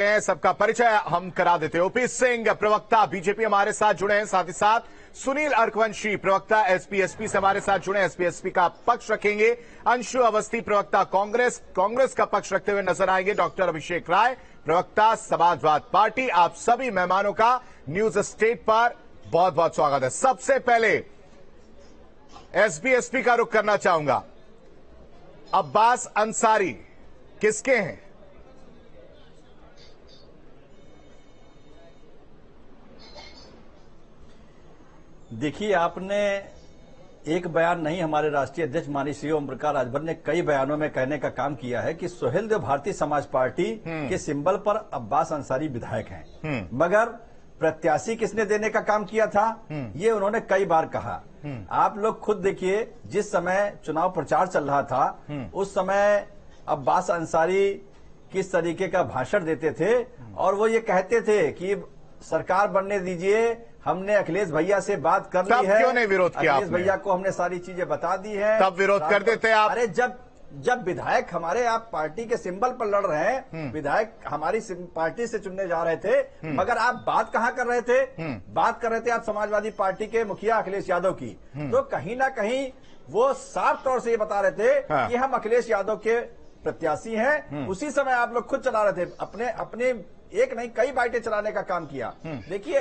सबका परिचय हम करा देते हैं। ओपी सिंह प्रवक्ता बीजेपी हमारे साथ जुड़े हैं, साथ ही साथ सुनील अर्कवंशी प्रवक्ता एसपी से हमारे साथ जुड़े हैं, एसपी का पक्ष रखेंगे। अंशु अवस्थी प्रवक्ता कांग्रेस का पक्ष रखते हुए नजर आएंगे। डॉक्टर अभिषेक राय प्रवक्ता समाजवाद पार्टी। आप सभी मेहमानों का न्यूज स्टेट पर बहुत बहुत स्वागत है। सबसे पहले एसपी का रुख करना चाहूंगा। अब्बास अंसारी किसके हैं? देखिए, आपने एक बयान नहीं, हमारे राष्ट्रीय अध्यक्ष माननीय श्री ओम प्रकाश राजभर ने कई बयानों में कहने का काम किया है कि सुहेलदेव भारतीय समाज पार्टी के सिंबल पर अब्बास अंसारी विधायक हैं, मगर प्रत्याशी किसने देने का काम किया था ये उन्होंने कई बार कहा। आप लोग खुद देखिए, जिस समय चुनाव प्रचार चल रहा था उस समय अब्बास अंसारी किस तरीके का भाषण देते थे और वो ये कहते थे कि सरकार बनने दीजिए, हमने अखिलेश भैया से बात कर ली है। क्यों नहीं विरोध किया? अखिलेश भैया को हमने सारी चीजें बता दी है। तब विरोध कर देते आप? अरे जब विधायक हमारे आप पार्टी के सिंबल पर लड़ रहे हैं, विधायक हमारी पार्टी से चुनने जा रहे थे, मगर आप बात कहाँ कर रहे थे? बात कर रहे थे आप समाजवादी पार्टी के मुखिया अखिलेश यादव की। तो कहीं ना कहीं वो साफ तौर से ये बता रहे थे कि हम अखिलेश यादव के प्रत्याशी हैं। उसी समय आप लोग खुद चला रहे थे, अपने एक नहीं कई बाइटें चलाने का काम किया। देखिए,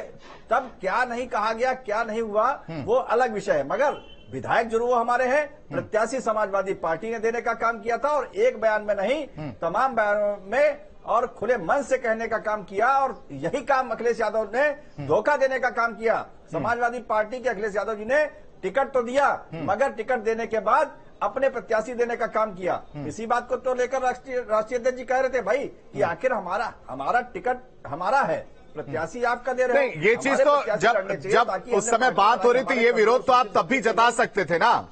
तब क्या नहीं कहा गया, क्या नहीं हुआ, वो अलग विषय है, मगर विधायक जरूर वो हमारे हैं। प्रत्याशी समाजवादी पार्टी ने देने का काम किया था और एक बयान में नहीं, तमाम बयानों में और खुले मन से कहने का काम किया। और यही काम अखिलेश यादव ने धोखा देने का काम किया। समाजवादी पार्टी के अखिलेश यादव जी ने टिकट तो दिया, मगर टिकट देने के बाद अपने प्रत्याशी देने का काम किया। इसी बात को तो लेकर राष्ट्रीय अध्यक्ष जी कह रहे थे भाई कि आखिर हमारा टिकट हमारा है, प्रत्याशी आपका दे रहे हैं। ये चीज तो जब उस समय बात हो रही थी, ये विरोध तो आप तब भी जता सकते थे ना।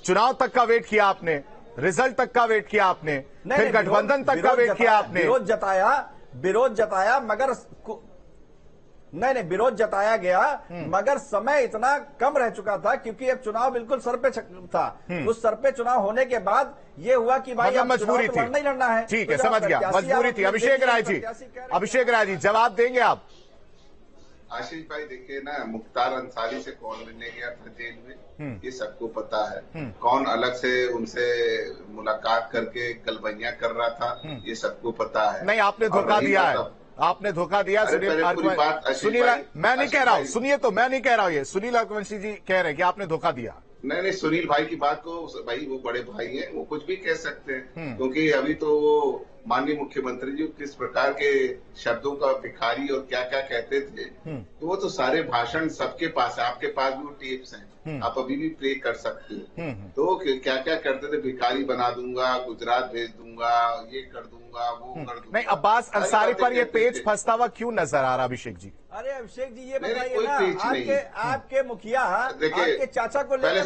चुनाव तक का वेट किया आपने, रिजल्ट तक का वेट किया आपने, फिर गठबंधन तक का वेट किया आपने। विरोध जताया मगर नहीं, विरोध जताया गया, मगर समय इतना कम रह चुका था क्योंकि अब चुनाव बिल्कुल सर पे था। उस सर पे चुनाव होने के बाद ये हुआ कि भाई मतलब मजबूरी थी, नहीं लड़ना है। ठीक है, समझ गया, मजबूरी थी। अभिषेक राय जी जवाब देंगे आप? आशीष भाई, देखिए ना, मुख्तार अंसारी से कौन मिलने गया था जेल में, ये सबको पता है। कौन अलग से उनसे मुलाकात करके गलबैया कर रहा था, ये सबको पता है। नहीं, आपने धोखा दिया है, आपने धोखा दिया। सुनील, मैं नहीं कह रहा हूँ, सुनिए तो, मैं नहीं कह रहा हूँ, ये सुनील अर्कवंशी जी कह रहे हैं कि आपने धोखा दिया। नहीं, सुनील भाई की बात को, भाई वो बड़े भाई हैं, वो कुछ भी कह सकते हैं, क्योंकि अभी तो वो माननीय मुख्यमंत्री जी किस प्रकार के शब्दों का भिखारी और क्या क्या कहते थे, तो वो तो सारे भाषण सबके पास है। आपके पास भी वो टेप्स हैं, आप अभी भी प्ले कर सकते हो। तो क्या क्या करते थे, भिखारी बना दूंगा, गुजरात भेज दूंगा, ये कर दूंगा, वो कर दूंगा। नहीं, अब्बास अंसारी पर ये पेच फंसता हुआ क्यों नजर आ रहा अभिषेक जी? अरे अभिषेक जी, ये बताइए ना, आपके मुखिया, आपके चाचा को लेकर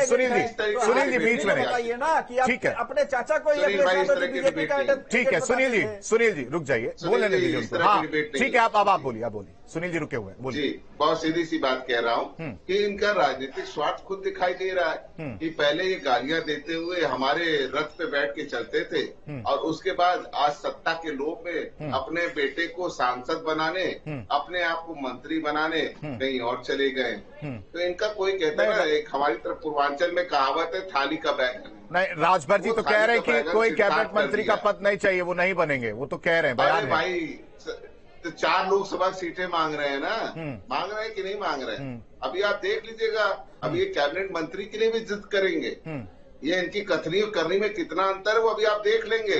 सुनील जी बीच में बताइए ना कि आप अपने चाचा को बीजेपी का। ठीक है सुनील जी रुक जाइए, बोलने दीजिए उनको। हाँ ठीक है, आप बोलिए, सुनील जी रुके हुए हैं, बोलिए। बहुत सीधी सी बात कह रहा हूँ कि इनका राजनीतिक स्वार्थ खुद दिखाई दे रहा है कि पहले ये गालियां देते हुए हमारे रथ पे बैठ के चलते थे और उसके बाद आज सत्ता के लोभ में अपने बेटे को सांसद बनाने, अपने आप को मंत्री बनाने कहीं और चले गए। तो इनका कोई कहता है ना, एक हमारी तरफ पूर्वांचल में कहावत है, थाली का बैगन। नहीं, राजभर जी तो कह रहे हैं कि कोई कैबिनेट मंत्री का पद नहीं चाहिए, वो नहीं बनेंगे, वो तो कह रहे हैं। अरे भाई, तो 4 लोकसभा सीटें मांग रहे हैं ना, मांग रहे हैं कि नहीं मांग रहे हैं? अभी आप देख लीजिएगा, अभी ये कैबिनेट मंत्री के लिए भी जिद करेंगे। ये इनकी कथनी और करनी में कितना अंतर है वो अभी आप देख लेंगे।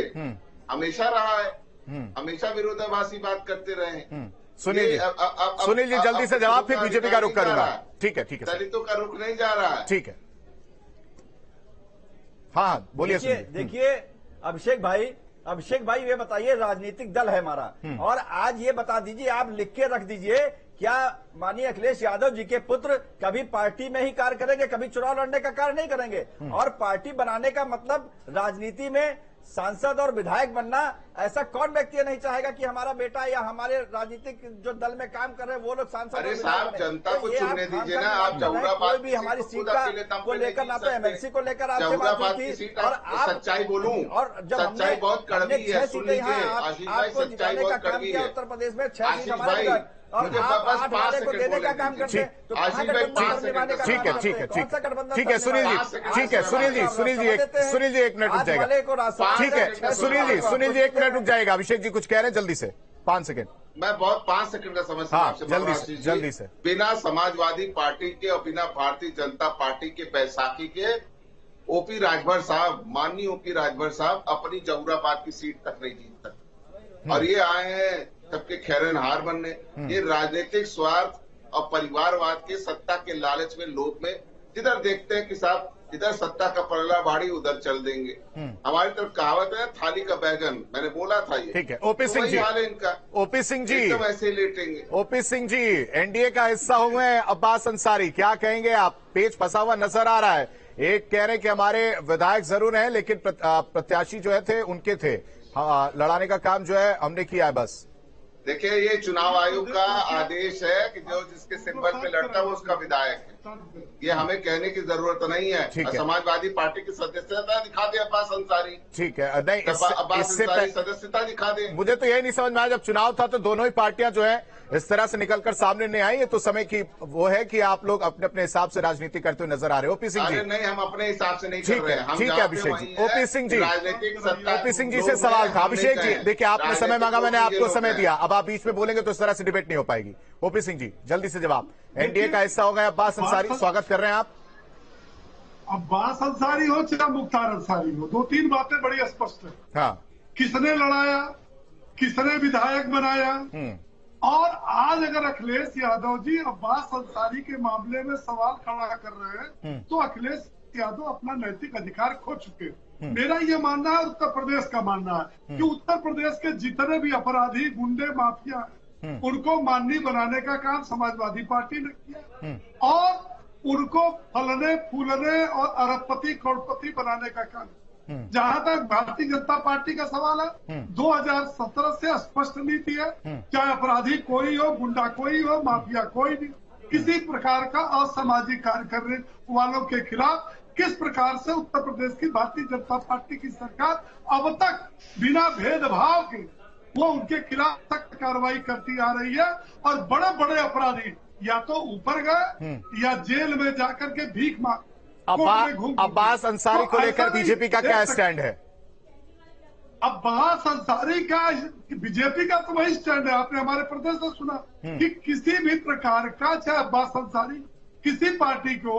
हमेशा रहा है, हमेशा विरोधाभासी बात करते रहे। सुनील जी जल्दी से जवाब, फिर बीजेपी का रुख करूंगा। ठीक है दलितों का रुख नहीं जा रहा है। ठीक है, हाँ बोलिए। देखिए अभिषेक भाई ये बताइए, राजनीतिक दल है हमारा, और आज ये बता दीजिए, आप लिख के रख दीजिए, क्या माननीय अखिलेश यादव जी के पुत्र कभी पार्टी में ही कार्य करेंगे, कभी चुनाव लड़ने का कार्य नहीं करेंगे? और पार्टी बनाने का मतलब राजनीति में सांसद और विधायक बनना, ऐसा कौन व्यक्ति नहीं चाहेगा कि हमारा बेटा या हमारे राजनीतिक जो दल में काम कर रहे हैं वो लोग सांसद। अरे साहब, जनता को चुनने दीजिए ना। आप जौहराबाद भी हमारी सीट को लेकर ना तो एमएलसी को लेकर आपसे बात हुई थी, और आप सच्चाई बोलूं, और जब सच्चाई बहुत कड़वी है। सुन लीजिए आशीष भाई, सच्चाई बहुत कड़वी है। उत्तर प्रदेश में 6 आशीष भाई, मुझे बस 5 सेकंड देने का काम करते हैं, तो आशीष भाई 5 सेकंड। ठीक है, ठीक है, ठीक है सुनील जी, ठीक है सुनील जी, सुनील जी 1 मिनट रुक जाएगा। ठीक है सुनील जी 1 मिनट रुक जाएगा। अभिषेक जी कुछ कह रहे हैं, जल्दी से 5 सेकंड। मैं बहुत 5 सेकंड का समय आपसे जल्दी से। बिना समाजवादी पार्टी के और बिना भारतीय जनता पार्टी के बैसाखी के ओपी राजभर साहब, माननीय ओपी राजभर साहब अपनी जौहराबाद की सीट तक नहीं जीत सकते, और ये आए हैं सबके खैरनहार बनने। ये राजनीतिक स्वार्थ और परिवारवाद के, सत्ता के लालच में, लोभ में, जिधर देखते हैं कि साहब इधर सत्ता का पलड़ा भाड़ी उधर चल देंगे। हमारी तरफ कहावत है थाली का बैगन, मैंने बोला था ये। ठीक है ओपी सिंह जी, हाल है इनका। ओपी सिंह जी एकदम ऐसे ही लेटेंगे। ओपी सिंह जी एनडीए का हिस्सा हुए हैं अब्बास अंसारी, क्या कहेंगे आप? पेच फंसा हुआ नजर आ रहा है। एक कह रहे हैं कि हमारे विधायक जरूर हैं लेकिन प्रत्याशी जो है थे उनके थे, लड़ाने का काम जो है हमने किया है बस। देखिए, ये चुनाव आयोग का आदेश है कि जो जिसके सिंबल पे लड़ता है वो उसका विधायक है। ये हमें कहने की जरूरत नहीं है। समाजवादी पार्टी की सदस्यता दिखा दे अब्बास अंसारी। ठीक है, नहीं अब्बास अंसारी सदस्यता दिखा दे। मुझे तो यही नहीं समझ में आया, जब चुनाव था तो दोनों ही पार्टियां जो है इस तरह से निकलकर सामने नहीं आई। ये तो समय की वो है कि आप लोग अपने अपने हिसाब से राजनीति करते हुए नजर आ रहे हो। ओपी सिंह जी नहीं, हम अपने हिसाब से नहीं कर रहे हैं। ठीक है अभिषेक जी। ओपी सिंह जी, राजनीतिक सत्ता, ओपी सिंह जी से सवाल था। अभिषेक जी देखिए, आपने समय मांगा, मैंने आपको समय दिया, अब आप बीच में बोलेंगे तो इस तरह से डिबेट नहीं हो पाएगी। ओपी सिंह जी जल्दी से जवाब। एनडीए का हिस्सा हो गए अब्बास अंसारी, स्वागत कर रहे हैं आप। अब्बास अंसारी हो चाहे मुख्तार अंसारी हो, 2-3 बातें बड़ी स्पष्ट है। हाँ, किसने लड़ाया, किसने विधायक बनाया, और आज अगर अखिलेश यादव जी अब्बास अंसारी के मामले में सवाल खड़ा कर रहे हैं तो अखिलेश यादव अपना नैतिक अधिकार खो चुके हैं। मेरा ये मानना है, उत्तर प्रदेश का मानना है कि उत्तर प्रदेश के जितने भी अपराधी, गुंडे, माफिया हैं, उनको माननीय बनाने का काम समाजवादी पार्टी ने किया, और उनको फलने फूलने और अरबपति करोड़पति बनाने का काम। जहां तक भारतीय जनता पार्टी का सवाल है, 2017 से स्पष्ट नीति है, चाहे अपराधी कोई हो, गुंडा कोई हो, माफिया कोई भी, किसी प्रकार का असामाजिक कार्य करने वालों के खिलाफ किस प्रकार से उत्तर प्रदेश की भारतीय जनता पार्टी की सरकार अब तक बिना भेदभाव के वो उनके खिलाफ सख्त कार्रवाई करती आ रही है, और बड़े बड़े अपराधी या तो ऊपर गए या जेल में जाकर के भीख मांग। अब्बास अंसारी को लेकर बीजेपी का क्या स्टैंड है? अब्बास अंसारी का, बीजेपी का तो वही स्टैंड है, आपने हमारे प्रदेश से सुना कि किसी भी प्रकार का, चाहे अब्बास अंसारी किसी पार्टी को,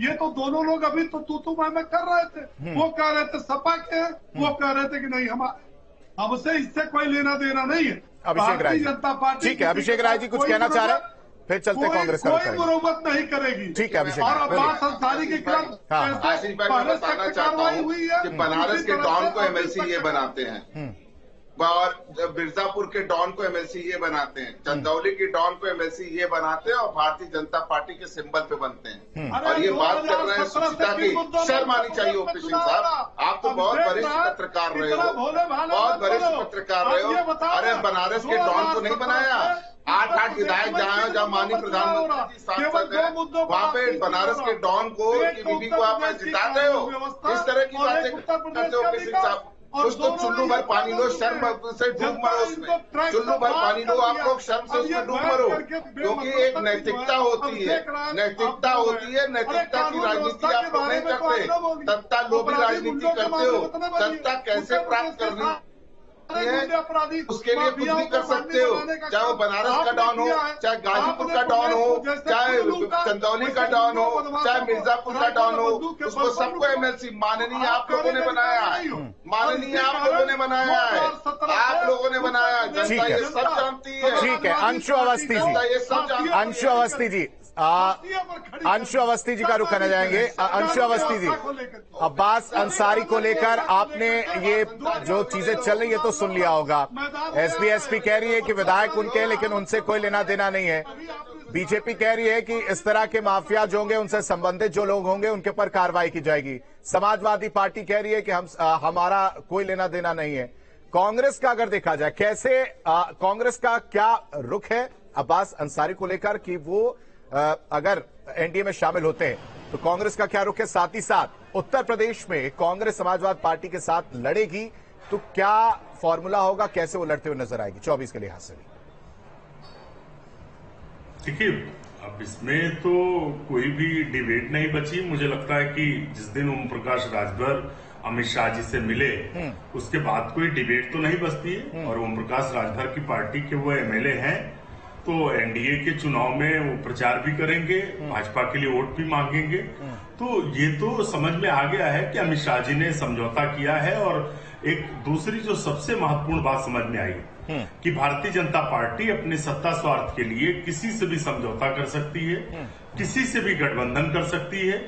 ये तो दोनों लोग अभी तो तू मैं कर रहे थे, वो कह रहे थे सपा के, वो कह रहे थे कि नहीं हमसे इससे कोई लेना देना नहीं है। अभिषेक राय, जनता पार्टी, ठीक है अभिषेक राय जी कुछ कहना चाह रहे हैं, फिर चलते कांग्रेस का। कोई मुरम्मत नहीं करेगी। ठीक है अभिषेक, और अब्बास अंसारी के खिलाफ आशीष भाई, मैं बताना चाहता हूँ कि बनारस के डॉन को एमएलसी ये बनाते हैं, और मिर्जापुर के डॉन को एमएलसी ये बनाते हैं, चंदौली के डॉन को एमएलसी ये बनाते हैं, और भारतीय जनता पार्टी के सिंबल पे बनते हैं। और ये बात कर रहे हैं सुचिता की, शर्म आनी चाहिए ओपी सिंह साहब। आप तो बहुत वरिष्ठ पत्रकार रहे हो, बहुत वरिष्ठ पत्रकार रहे हो। अरे बनारस के डॉन को नहीं बनाया, 8 विधायक जहाँ माननीय प्रधानमंत्री सांसद है, वहाँ पे बनारस के डॉन को, की बीवी को आप जिता रहे हो। इस तरह की बातें करते हो ओपी सिंह साहब। कुछ तो चुल्लू भर पानी लो, शर्म से डूब मरो उसमें। चुल्लू भर पानी लो, आप लोग शर्म से उसमें डूब मरो, क्योंकि एक नैतिकता होती है, नैतिकता होती है। नैतिकता की राजनीति आप लोग नहीं करते, सत्ता लोभी राजनीति करते हो। सत्ता कैसे प्राप्त करनी है उसके लिए कुछ भी कर सकते हो, चाहे वो बनारस का डॉन हो, चाहे गाजीपुर का डॉन हो, चाहे चंदौली का डॉन हो, चाहे मिर्जापुर का डॉन हो, उसको सबको एमएलसी माननीय आप लोगों ने बनाया है, माननीय आप लोगों ने बनाया है, आप लोगों ने बनाया। जनता ये सब जानती है। ठीक है अंशु अवस्थी जी, ये सब जानती है। अंशु अवस्थी जी, अंशु अवस्थी जी का रुख करने जाएंगे। अंशु अवस्थी जी, अब्बास अंसारी को लेकर आपने ये जो चीजें चल रही है तो सुन लिया होगा। एसपी कह रही है कि विधायक उनके हैं लेकिन उनसे कोई लेना देना नहीं है। बीजेपी कह रही है कि इस तरह के माफिया जो होंगे, उनसे संबंधित जो लोग होंगे, उनके पर कार्रवाई की जाएगी। समाजवादी पार्टी कह रही है कि हमारा कोई लेना देना नहीं है। कांग्रेस का अगर देखा जाए, कैसे कांग्रेस का क्या रुख है अब्बास अंसारी को लेकर कि वो अगर एनडीए में शामिल होते हैं तो कांग्रेस का क्या रुख है? साथ ही साथ उत्तर प्रदेश में कांग्रेस समाजवाद पार्टी के साथ लड़ेगी तो क्या फॉर्मूला होगा, कैसे वो लड़ते हुए नजर आएगी 24 के लिहाज से? देखिए, अब इसमें तो कोई भी डिबेट नहीं बची। मुझे लगता है कि जिस दिन ओम प्रकाश राजभर अमित शाह जी से मिले उसके बाद कोई डिबेट तो नहीं बचती है। और ओम प्रकाश राजभर की पार्टी के वो एमएलए हैं, तो एनडीए के चुनाव में वो प्रचार भी करेंगे, भाजपा के लिए वोट भी मांगेंगे। तो ये तो समझ में आ गया है कि अमित शाह जी ने समझौता किया है। और एक दूसरी जो सबसे महत्वपूर्ण बात समझ में आई कि भारतीय जनता पार्टी अपने सत्ता स्वार्थ के लिए किसी से भी समझौता कर सकती है, किसी से भी गठबंधन कर सकती है।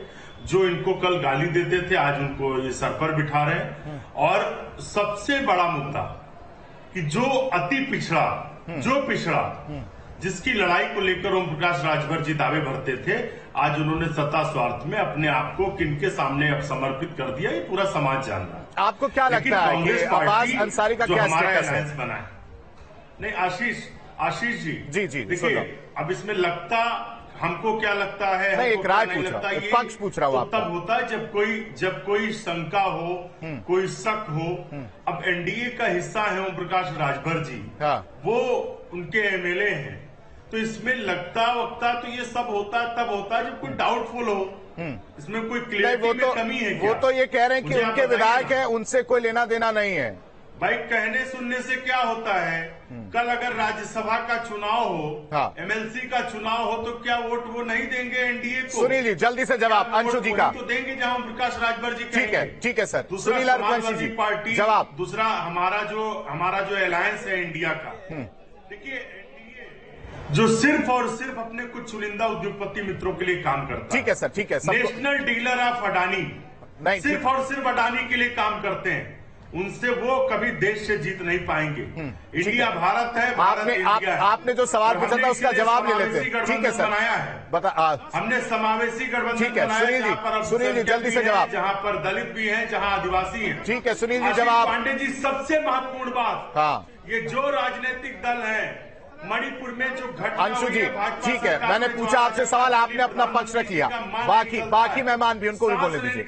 जो इनको कल गाली देते थे आज उनको ये सर पर बिठा रहे हैं। और सबसे बड़ा मुद्दा कि जो अति पिछड़ा, जो पिछड़ा, जिसकी लड़ाई को लेकर ओम प्रकाश राजभर जी दावे भरते थे, आज उन्होंने सत्ता स्वार्थ में अपने आप को किनके सामने अब समर्पित कर दिया, ये पूरा समाज जान रहा है। आपको क्या लगता है कि अब्बास अंसारी का क्या स्टेटस है? बना है? नहीं, आशीष जी जी देखिए, अब इसमें लगता, हमको क्या लगता है, नहीं, एक राय पूछ रहा हूं, पक्ष पूछ रहा हूं आपको। तब होता है जब कोई शंका हो, कोई शक हो। अब एनडीए का हिस्सा है ओम प्रकाश राजभर जी, वो उनके एमएलए हैं, तो इसमें लगता वक्ता तो ये सब होता तब होता है जब कोई डाउटफुल हो, इसमें कोई क्लियरिटी में कमी है क्या? वो तो ये कह रहे हैं कि उनके विधायक हैं, उनसे कोई लेना देना नहीं है। भाई, कहने सुनने से क्या होता है? कल अगर राज्यसभा का चुनाव हो, एमएलसी का चुनाव हो, तो क्या वोट वो नहीं देंगे एनडीए को? सुनील जी जल्दी से जवाब अंशु जी का। तो देंगे जहां ओम प्रकाश राजभर जी कहेंगे। ठीक है सर। दूसरा समाजवादी पार्टी, जवाब। दूसरा हमारा जो अलायंस है इंडिया का। देखिए, एनडीए जो सिर्फ और सिर्फ अपने कुछ चुनिंदा उद्योगपति मित्रों के लिए काम करता है। ठीक है। नेशनल डीलर ऑफ अडानी, नहीं, सिर्फ और सिर्फ अडानी के लिए काम करते हैं। उनसे वो कभी देश से जीत नहीं पाएंगे। इंडिया भारत है, भारत इंडिया है। आपने जो सवाल पूछा था उसका जवाब ले लेते हैं। ठीक है सर, बनाया है, हमने समावेशी गठबंधन बनाया। सुनील जी जल्दी से जवाब। जहां पर दलित भी हैं, जहां आदिवासी हैं। ठीक है सुनील जी जवाब। पांडे जी, सबसे महत्वपूर्ण बात, ये जो राजनीतिक दल है मणिपुर में जो घटना, अंशु जी ठीक है, मैंने पूछा आपसे सवाल, आपने अपना पक्ष रख लिया, बाकी मेहमान भी उनको भी बोलने दीजिए।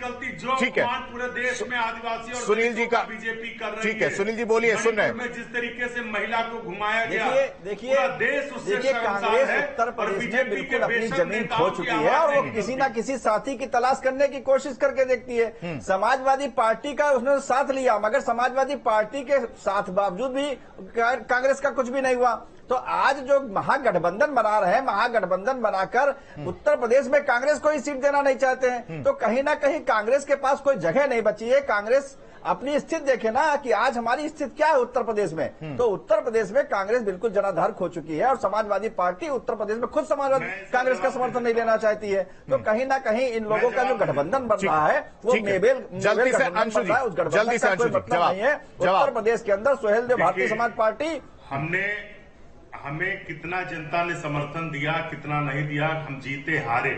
ठीक है, पूरे देश में आदिवासी और सुनील जी का बीजेपी कर रही है। ठीक है सुनील जी बोलिए, सुन रहे हैं। जिस तरीके से महिला को घुमाया गया, देखिए देश उससे कांग्रेस उत्तर प्रदेश में बिल्कुल अपनी जमीन खो चुकी है और वो किसी ना किसी साथी की तलाश करने की कोशिश करके देखती है। समाजवादी पार्टी का उसने साथ लिया, मगर समाजवादी पार्टी के साथ बावजूद भी कांग्रेस का कुछ भी नहीं हुआ। तो आज जो महागठबंधन बना रहे हैं, महागठबंधन बनाकर उत्तर प्रदेश में कांग्रेस को ही सीट देना नहीं चाहते हैं, तो कहीं ना कहीं कांग्रेस के पास कोई जगह नहीं बची है। कांग्रेस अपनी स्थिति देखे ना कि आज हमारी स्थिति क्या है उत्तर प्रदेश में। तो उत्तर प्रदेश में कांग्रेस बिल्कुल जनाधार खो चुकी है और समाजवादी पार्टी उत्तर प्रदेश में खुद समाजवादी कांग्रेस का समर्थन नहीं लेना चाहती है। तो कहीं ना कहीं इन लोगों का जो गठबंधन बन रहा है वो मेबेल जल्दी से अंशु जी, जल्दी से अंशु जी जवाब नहीं है। उत्तर प्रदेश के अंदर सुहेल देव भारतीय समाज पार्टी, हमें कितना जनता ने समर्थन दिया, कितना नहीं दिया, हम जीते हारे,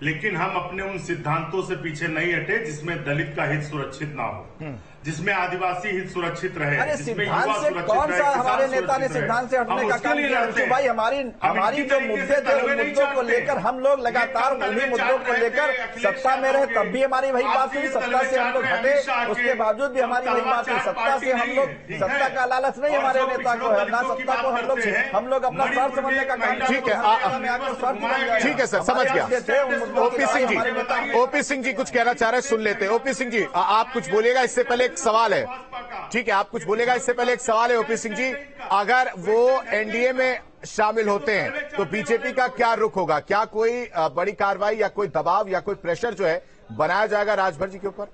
लेकिन हम अपने उन सिद्धांतों से पीछे नहीं हटे जिसमें दलित का हित सुरक्षित ना हो, जिसमें आदिवासी हित सुरक्षित रहे, जिसमें युवा सुरक्षित रहे, कौन सा हमारे नेता ने सिद्धांत से हटने का काम किया? भाई हमारी जो मुद्दे थे उन मुद्दों को लेकर हम लोग लगातार उन्हीं मुद्दों को लेकर सत्ता में रहे, तब भी हमारी वही बात हुई। सत्ता से हम लोग हटे, उसके बावजूद भी हमारी वही बात हुई। सत्ता से हम लोग, सत्ता का लालच नहीं हमारे नेता को है, ना सत्ता को हम लोग अपना स्वार्थ समझने का काम। ठीक है सर, समझ गया। ओपी सिंह जी कुछ कहना चाह रहे हैं, सुन लेते हैं। ओपी सिंह जी आप कुछ बोलिएगा, इससे पहले एक सवाल है। ठीक है, आप कुछ बोलेगा, इससे पहले एक सवाल है ओपी सिंह जी, अगर वो एनडीए में शामिल होते हैं तो बीजेपी का क्या रुख होगा? क्या कोई बड़ी कार्रवाई या कोई दबाव या कोई प्रेशर जो है बनाया जाएगा राजभर जी के ऊपर?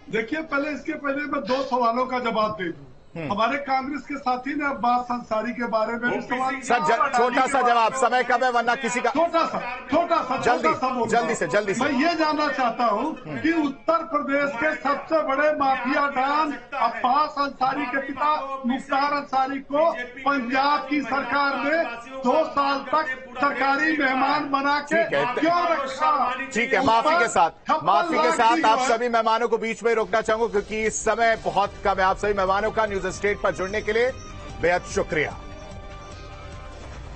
देखिए, इसके पहले मैं दो सवालों का जवाब दे दूं। हमारे कांग्रेस के साथी ने अब्बास अंसारी के बारे में भी सवाल किया। सर छोटा सा जवाब, समय कम है वरना किसी का छोटा सा जल्दी से मैं ये जानना चाहता हूँ कि उत्तर प्रदेश के सबसे बड़े माफिया डॉन अब्बास अंसारी के पिता मुख्तार अंसारी को पंजाब की सरकार ने 2 साल तक सरकारी मेहमान बना के क्यों रखा? ठीक है, माफी के साथ आप सभी मेहमानों को बीच में रोकना चाहूंगा क्योंकि समय बहुत कम है। आप सभी मेहमानों का न्यूज स्टेट पर जुड़ने के लिए बेहद शुक्रिया।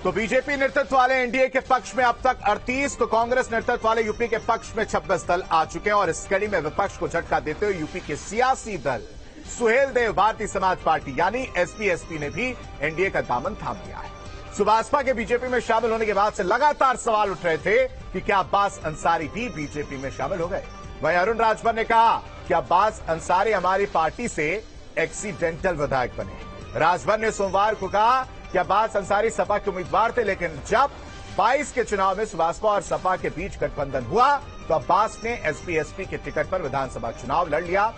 तो बीजेपी नेतृत्व वाले एनडीए के पक्ष में अब तक 38, तो कांग्रेस नेतृत्व वाले यूपी के पक्ष में 26 दल आ चुके हैं और इस कड़ी में विपक्ष को झटका देते हुए यूपी के सियासी दल सुहेल देव भारतीय समाज पार्टी यानी एसपी ने भी एनडीए का दामन थाम लिया है। सुभाषपा के बीजेपी में शामिल होने के बाद से लगातार सवाल उठ रहे थे कि क्या अब्बास अंसारी भी बीजेपी में शामिल हो गए। वहीं अरुण राजभर ने कहा कि अब्बास अंसारी हमारी पार्टी से एक्सीडेंटल विधायक बने। राजभर ने सोमवार को कहा कि अब्बास अंसारी सपा के उम्मीदवार थे, लेकिन जब 22 के चुनाव में सुभाषपा और सपा के बीच गठबंधन हुआ तो अब्बास ने एसपी के टिकट पर विधानसभा चुनाव लड़ लिया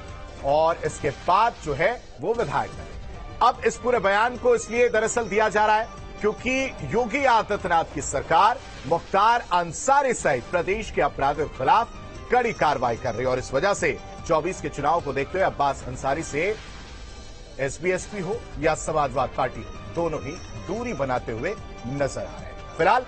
और इसके बाद जो है वो विधायक बने। अब इस पूरे बयान को इसलिए दरअसल दिया जा रहा है क्योंकि योगी आदित्यनाथ की सरकार मुख्तार अंसारी सहित प्रदेश के अपराधियों के खिलाफ कड़ी कार्रवाई कर रही है और इस वजह से 24 के चुनाव को देखते हुए अब्बास अंसारी से एसपी हो या समाजवादी पार्टी दोनों ही दूरी बनाते हुए नजर आ रहे हैं। फिलहाल